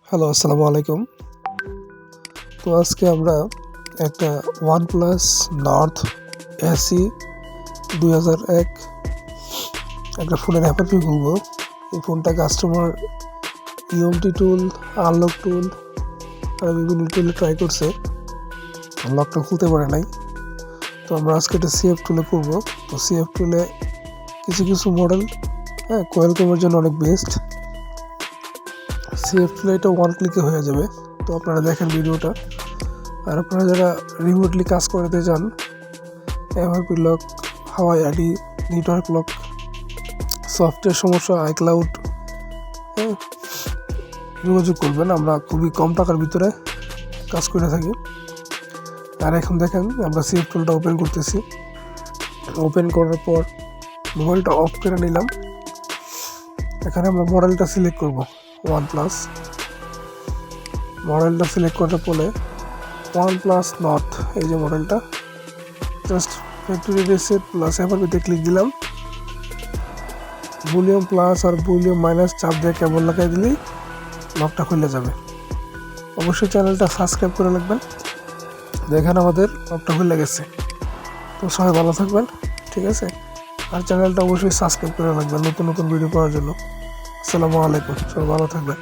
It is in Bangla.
হ্যালো, আসসালামু আলাইকুম। তো আজকে আমরা একটা OnePlus Nord SE 2001 একটা ফোনের অ্যাপারচার খুলবো। এই ফোনটা কাস্টমার ইএমটি টুল, আনলক টুল আর বিভিন্ন টুলে ট্রাই করছে, লকটা খুলতে পারে নাই। তো আমরা আজকে একটা সিএফ টুলে করবো। তো সিএফ টুলে কিছু মডেল কোয়ালকমের জন্য অনেক বেস্ট। সিএফ টুলে এটা ওয়ান ক্লিকে হয়ে যাবে। তো আপনারা দেখেন ভিডিওটা। আর আপনারা যারা রিমোটলি কাজ করাতে চান, এমআরপি লক, হাওয়াই আইডি, নেটওয়ার্ক লক, সফটওয়্যার সমস্যা, আইক্লাউড, যোগাযোগ করবেন। আমরা খুবই কম টাকার ভিতরে কাজ করে থাকি। আর এখন দেখেন আমরা সিএফ টুলটা ওপেন করতেছি। ওপেন করার পর মোবাইলটা অফ করে নিলাম। এখানে আমরা মডেলটা সিলেক্ট করব, OnePlus। মডেলটা সিলেক্ট করার পরে OnePlus Nord, এই যে মডেলটা, জাস্ট ফ্যাক্টরি রিসেট প্লাস এমআরপিতে ক্লিক দিলাম। ভলিউম প্লাস আর ভলিউম মাইনাস চাপ দিয়ে কেবল লাগাই দিলেই লকটা খুলে যাবে। অবশ্যই চ্যানেলটা সাবস্ক্রাইব করে রাখবেন। দেখেন আমাদের লকটা খুলে গেছে। তো সবাই ভালো থাকবেন, ঠিক আছে? আর চ্যানেলটা অবশ্যই সাবস্ক্রাইব করে রাখবেন নতুন নতুন ভিডিও পাওয়ার জন্য। আসসালামু আলাইকুম, সবাই ভালো থাকবেন।